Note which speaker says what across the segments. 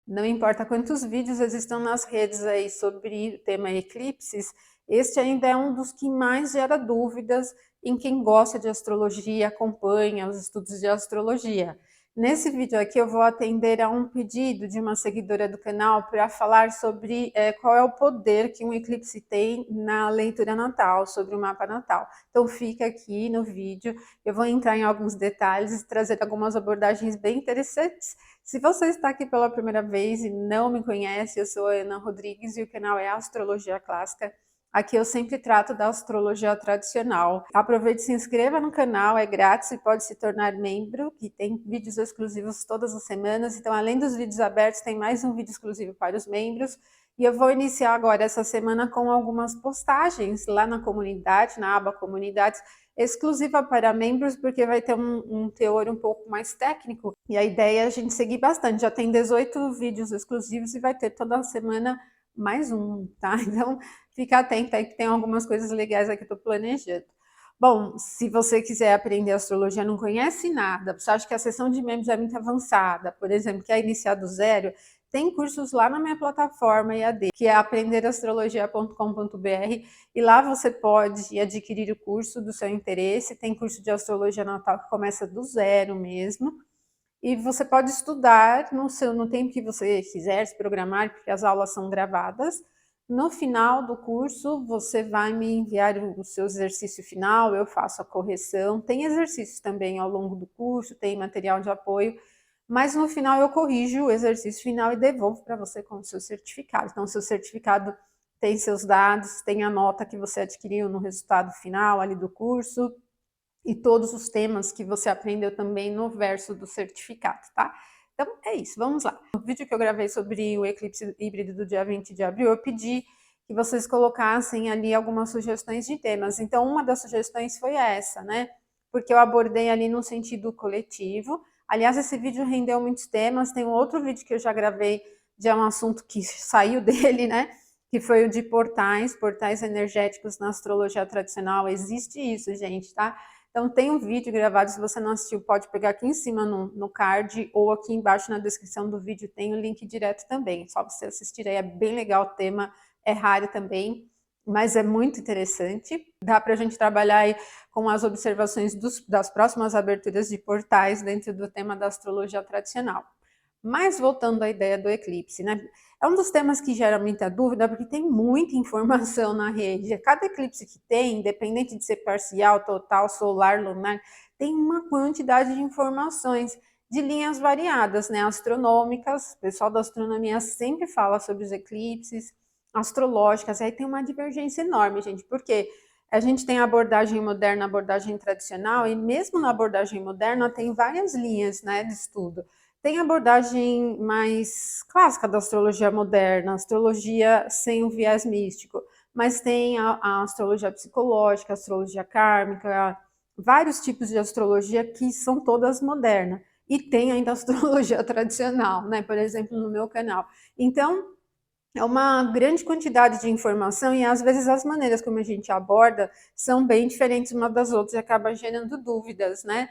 Speaker 1: Não importa quantos vídeos existam nas redes aí sobre o tema eclipses, este ainda é um dos que mais gera dúvidas em quem gosta de astrologia e acompanha os estudos de astrologia. Nesse vídeo aqui eu vou atender a um pedido de uma seguidora do canal para falar sobre qual é o poder que um eclipse tem na leitura natal, sobre o mapa natal. Então fica aqui no vídeo, eu vou entrar em alguns detalhes e trazer algumas abordagens bem interessantes. Se você está aqui pela primeira vez e não me conhece, eu sou a Ana Rodrigues e o canal é Astrologia Clássica. Aqui eu sempre trato da astrologia tradicional. Aproveite e se inscreva no canal, é grátis e pode se tornar membro, que tem vídeos exclusivos todas as semanas. Então, além dos vídeos abertos, tem mais um vídeo exclusivo para os membros. E eu vou iniciar agora essa semana com algumas postagens lá na comunidade, na aba Comunidades, exclusiva para membros, porque vai ter um teor um pouco mais técnico. E a ideia é a gente seguir bastante. Já tem 18 vídeos exclusivos e vai ter toda semana mais um, tá? Então, fica atenta aí que tem algumas coisas legais aqui que eu tô planejando. Bom, se você quiser aprender astrologia, não conhece nada, você acha que a sessão de membros é muito avançada, por exemplo, quer iniciar do zero, tem cursos lá na minha plataforma EAD, que é aprenderastrologia.com.br, e lá você pode adquirir o curso do seu interesse. Tem curso de astrologia natal que começa do zero mesmo, e você pode estudar no tempo que você quiser, se programar, porque as aulas são gravadas. No final do curso, você vai me enviar o seu exercício final, eu faço a correção. Tem exercícios também ao longo do curso, tem material de apoio, mas no final eu corrijo o exercício final e devolvo para você com o seu certificado. Então, o seu certificado tem seus dados, tem a nota que você adquiriu no resultado final ali do curso, e todos os temas que você aprendeu também no verso do certificado, tá? Então é isso, vamos lá. No vídeo que eu gravei sobre o eclipse híbrido do dia 20 de abril, eu pedi que vocês colocassem ali algumas sugestões de temas. Então uma das sugestões foi essa, né? Porque eu abordei ali no sentido coletivo. Aliás, esse vídeo rendeu muitos temas. Tem um outro vídeo que eu já gravei de um assunto que saiu dele, né? Que foi o de portais energéticos na astrologia tradicional. Existe isso, gente, tá? Então tem um vídeo gravado, se você não assistiu, pode pegar aqui em cima no card ou aqui embaixo na descrição do vídeo tem o link direto também. Só você assistir aí, é bem legal o tema, é raro também, mas é muito interessante. Dá para a gente trabalhar aí com as observações das próximas aberturas de portais dentro do tema da astrologia tradicional. Mas voltando à ideia do eclipse, né? É um dos temas que gera muita dúvida, porque tem muita informação na rede. Cada eclipse que tem, independente de ser parcial, total, solar, lunar, tem uma quantidade de informações de linhas variadas, né? Astronômicas, o pessoal da astronomia sempre fala sobre os eclipses, astrológicas, aí tem uma divergência enorme, gente, porque a gente tem a abordagem moderna, a abordagem tradicional, e mesmo na abordagem moderna tem várias linhas, né, de estudo. Tem a abordagem mais clássica da astrologia moderna, astrologia sem o viés místico, mas tem a astrologia psicológica, a astrologia kármica, vários tipos de astrologia que são todas modernas. E tem ainda a astrologia tradicional, né? Por exemplo, no meu canal. Então, é uma grande quantidade de informação e às vezes as maneiras como a gente aborda são bem diferentes uma das outras e acaba gerando dúvidas, né?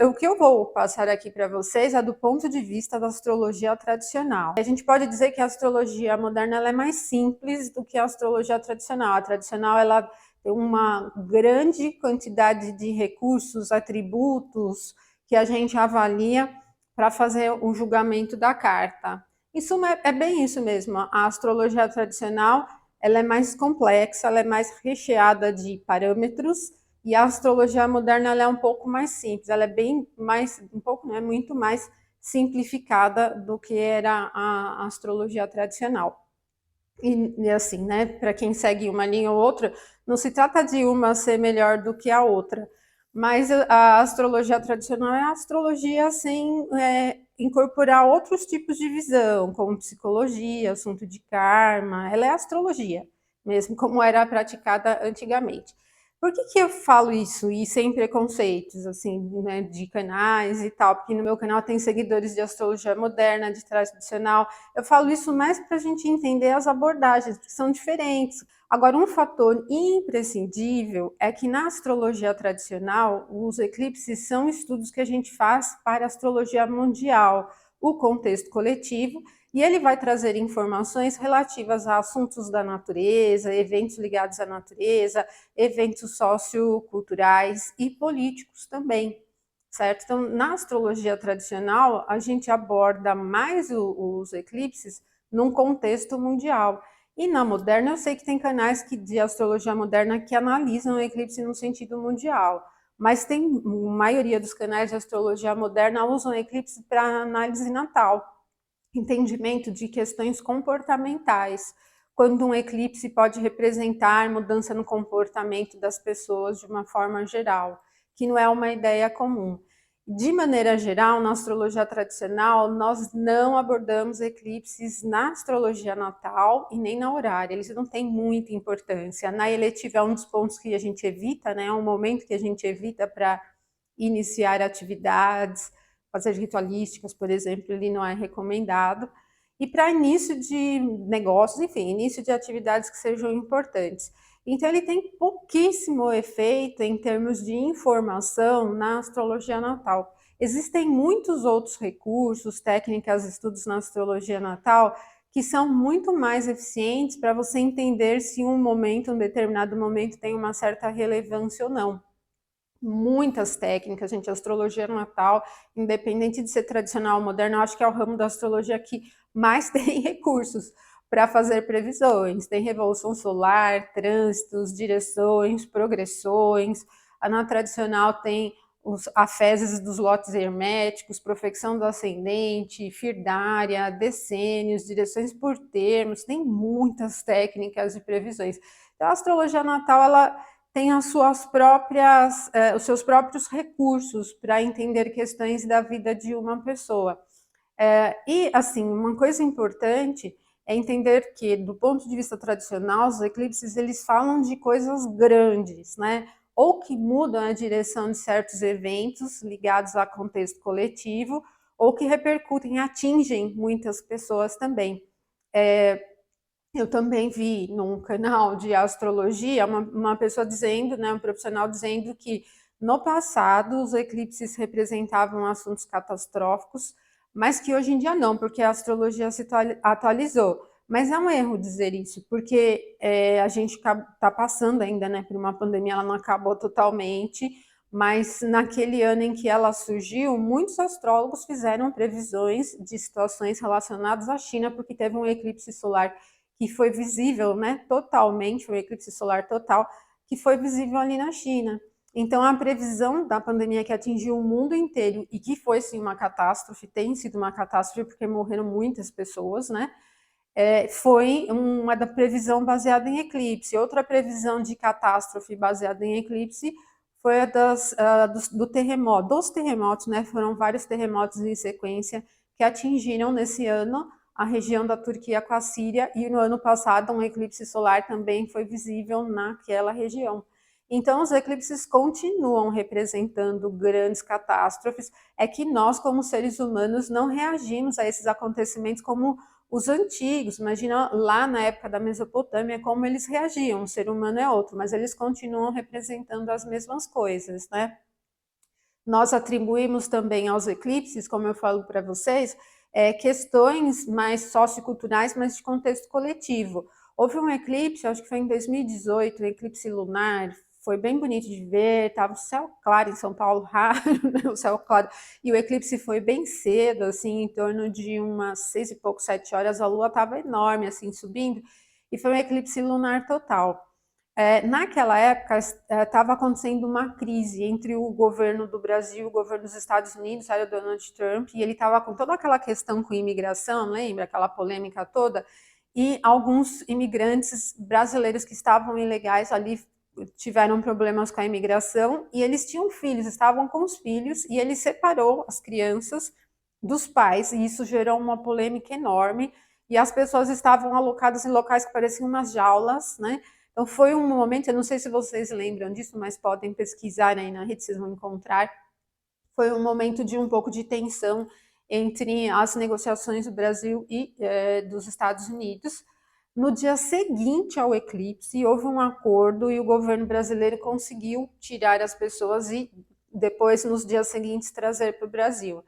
Speaker 1: O que eu vou passar aqui para vocês é do ponto de vista da astrologia tradicional. A gente pode dizer que a astrologia moderna ela é mais simples do que a astrologia tradicional. A tradicional ela tem uma grande quantidade de recursos, atributos que a gente avalia para fazer o julgamento da carta. Isso é bem isso mesmo. A astrologia tradicional ela é mais complexa, ela é mais recheada de parâmetros, e a astrologia moderna ela é um pouco mais simples, ela é bem mais, um pouco, não é muito mais simplificada do que era a astrologia tradicional. E assim, né, para quem segue uma linha ou outra, não se trata de uma ser melhor do que a outra, mas a astrologia tradicional é a astrologia sem incorporar outros tipos de visão, como psicologia, assunto de karma. Ela é astrologia, mesmo como era praticada antigamente. Por que eu falo isso e sem preconceitos, assim, né, de canais e tal? Porque no meu canal tem seguidores de astrologia moderna, de tradicional. Eu falo isso mais para a gente entender as abordagens, que são diferentes. Agora, um fator imprescindível é que na astrologia tradicional, os eclipses são estudos que a gente faz para a astrologia mundial, o contexto coletivo, e ele vai trazer informações relativas a assuntos da natureza, eventos ligados à natureza, eventos socioculturais e políticos também, certo? Então, na astrologia tradicional, a gente aborda mais os eclipses num contexto mundial. E na moderna, eu sei que tem canais de astrologia moderna que analisam o eclipse no sentido mundial, mas tem a maioria dos canais de astrologia moderna usam eclipse para análise natal, entendimento de questões comportamentais, quando um eclipse pode representar mudança no comportamento das pessoas de uma forma geral, que não é uma ideia comum. De maneira geral, na astrologia tradicional, nós não abordamos eclipses na astrologia natal e nem na horária, eles não têm muita importância. Na eletiva é um dos pontos que a gente evita, né? É um momento que a gente evita para iniciar atividades, fazer ritualísticas, por exemplo, ele não é recomendado. E para início de negócios, enfim, início de atividades que sejam importantes. Então, ele tem pouquíssimo efeito em termos de informação na astrologia natal. Existem muitos outros recursos, técnicas, estudos na astrologia natal que são muito mais eficientes para você entender se um determinado momento tem uma certa relevância ou não. Muitas técnicas, gente, astrologia natal, independente de ser tradicional ou moderna, eu acho que é o ramo da astrologia que mais tem recursos para fazer previsões. Tem revolução solar, trânsitos, direções, progressões. Na tradicional tem a fezes dos lotes herméticos, profecção do ascendente, firdária, decênios, direções por termos, tem muitas técnicas de previsões. Então, a astrologia natal, ela tem os seus próprios recursos para entender questões da vida de uma pessoa. E, assim, uma coisa importante é entender que, do ponto de vista tradicional, os eclipses, eles falam de coisas grandes, né? Ou que mudam a direção de certos eventos ligados a contexto coletivo, ou que repercutem, atingem muitas pessoas também. Eu também vi num canal de astrologia uma pessoa dizendo, né, um profissional dizendo que no passado os eclipses representavam assuntos catastróficos, mas que hoje em dia não, porque a astrologia se atualizou. Mas é um erro dizer isso, porque a gente está passando ainda, né, por uma pandemia, ela não acabou totalmente, mas naquele ano em que ela surgiu, muitos astrólogos fizeram previsões de situações relacionadas à China, porque teve um eclipse solar que foi visível, né, totalmente, um eclipse solar total, que foi visível ali na China. Então, a previsão da pandemia que atingiu o mundo inteiro e que foi, sim, uma catástrofe, tem sido uma catástrofe porque morreram muitas pessoas, né, foi uma da previsão baseada em eclipse. Outra previsão de catástrofe baseada em eclipse foi a dos terremotos, né, foram vários terremotos em sequência que atingiram nesse ano a região da Turquia com a Síria, e no ano passado um eclipse solar também foi visível naquela região. Então, os eclipses continuam representando grandes catástrofes, é que nós, como seres humanos, não reagimos a esses acontecimentos como os antigos. Imagina lá na época da Mesopotâmia como eles reagiam, o ser humano é outro, mas eles continuam representando as mesmas coisas, né? Nós atribuímos também aos eclipses, como eu falo para vocês, questões mais socioculturais, mas de contexto coletivo. Houve um eclipse, acho que foi em 2018, um eclipse lunar, foi bem bonito de ver, estava o céu claro em São Paulo, raro, né, o céu claro, e o eclipse foi bem cedo, assim, em torno de umas 6 e pouco, 7 horas, a lua estava enorme, assim, subindo, e foi um eclipse lunar total. Naquela época, estava acontecendo uma crise entre o governo do Brasil e o governo dos Estados Unidos, era o Donald Trump, e ele estava com toda aquela questão com imigração, lembra? Aquela polêmica toda, e alguns imigrantes brasileiros que estavam ilegais ali tiveram problemas com a imigração, e eles tinham filhos, estavam com os filhos, e ele separou as crianças dos pais, e isso gerou uma polêmica enorme, e as pessoas estavam alocadas em locais que pareciam umas jaulas, né? Então foi um momento, eu não sei se vocês lembram disso, mas podem pesquisar aí na rede, vocês vão encontrar. Foi um momento de um pouco de tensão entre as negociações do Brasil e dos Estados Unidos. No dia seguinte ao eclipse, houve um acordo e o governo brasileiro conseguiu tirar as pessoas e depois, nos dias seguintes, trazer para o Brasil.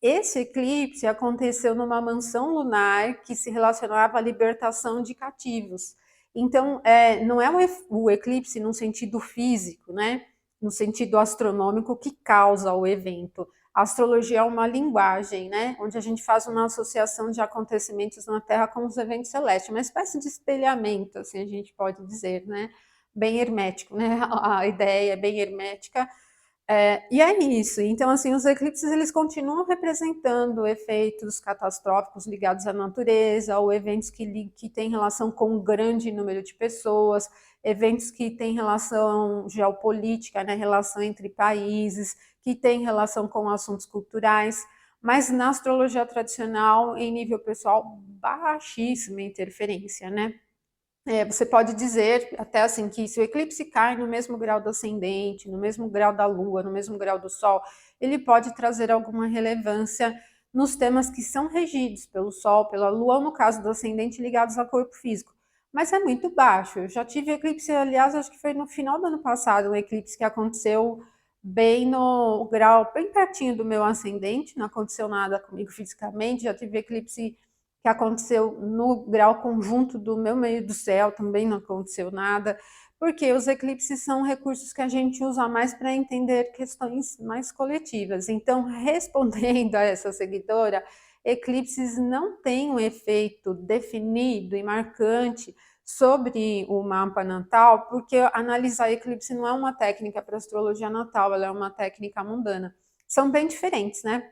Speaker 1: Esse eclipse aconteceu numa mansão lunar que se relacionava à libertação de cativos. Então, não é o eclipse no sentido físico, né? No sentido astronômico que causa o evento. A astrologia é uma linguagem, né? Onde a gente faz uma associação de acontecimentos na Terra com os eventos celestes, uma espécie de espelhamento, assim a gente pode dizer, né? Bem hermético, né? A ideia é bem hermética. E é isso. Então, assim, os eclipses eles continuam representando efeitos catastróficos ligados à natureza, ou eventos que têm relação com um grande número de pessoas, eventos que têm relação geopolítica, né, relação entre países, que têm relação com assuntos culturais, mas na astrologia tradicional, em nível pessoal, baixíssima interferência, né? Você pode dizer até assim que se o eclipse cai no mesmo grau do ascendente, no mesmo grau da Lua, no mesmo grau do Sol, ele pode trazer alguma relevância nos temas que são regidos pelo Sol, pela Lua, ou no caso do ascendente, ligados ao corpo físico. Mas é muito baixo. Eu já tive eclipse, aliás, acho que foi no final do ano passado, um eclipse que aconteceu bem no grau, bem pertinho do meu ascendente, não aconteceu nada comigo fisicamente. Já tive eclipse que aconteceu no grau conjunto do meu meio do céu, também não aconteceu nada, porque os eclipses são recursos que a gente usa mais para entender questões mais coletivas. Então, respondendo a essa seguidora, eclipses não têm um efeito definido e marcante sobre o mapa natal, porque analisar eclipse não é uma técnica para astrologia natal, ela é uma técnica mundana. São bem diferentes, né?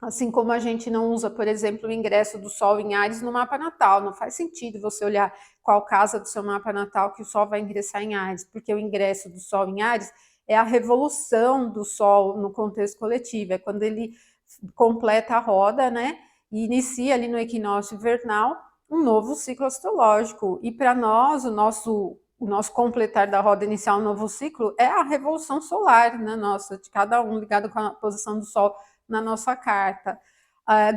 Speaker 1: Assim como a gente não usa, por exemplo, o ingresso do Sol em Áries no mapa natal. Não faz sentido você olhar qual casa do seu mapa natal que o Sol vai ingressar em Áries, porque o ingresso do Sol em Áries é a revolução do Sol no contexto coletivo, é quando ele completa a roda, né? E inicia ali no equinócio invernal um novo ciclo astrológico. E para nós, o nosso completar da roda inicial, um novo ciclo, é a revolução solar, né? Nossa, de cada um ligado com a posição do Sol na nossa carta.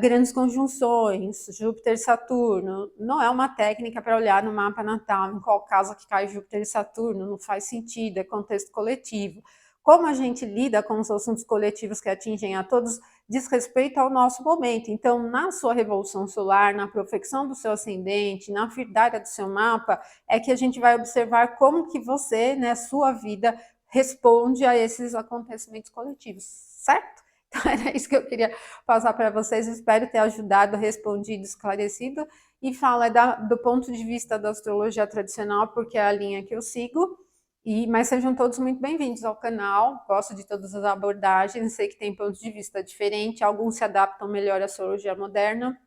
Speaker 1: Grandes conjunções, Júpiter e Saturno, não é uma técnica para olhar no mapa natal, em qual casa que cai Júpiter e Saturno, não faz sentido, é contexto coletivo. Como a gente lida com os assuntos coletivos que atingem a todos, diz respeito ao nosso momento. Então, na sua revolução solar, na profecção do seu ascendente, na firdária do seu mapa, é que a gente vai observar como que você, né, sua vida, responde a esses acontecimentos coletivos, certo? Então, era isso que eu queria passar para vocês. Espero ter ajudado, respondido, esclarecido. E fala do ponto de vista da astrologia tradicional, porque é a linha que eu sigo. Mas sejam todos muito bem-vindos ao canal. Gosto de todas as abordagens. Sei que tem pontos de vista diferentes. Alguns se adaptam melhor à astrologia moderna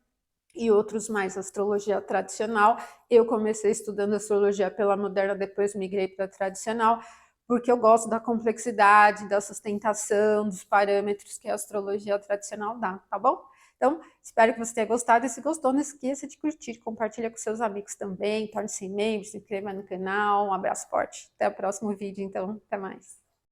Speaker 1: e outros mais à astrologia tradicional. Eu comecei estudando astrologia pela moderna, depois migrei para a tradicional, porque eu gosto da complexidade, da sustentação, dos parâmetros que a astrologia tradicional dá, tá bom? Então, espero que você tenha gostado, e se gostou, não esqueça de curtir, compartilha com seus amigos também, torne-se membro, se inscreva no canal, um abraço forte, até o próximo vídeo, então, até mais.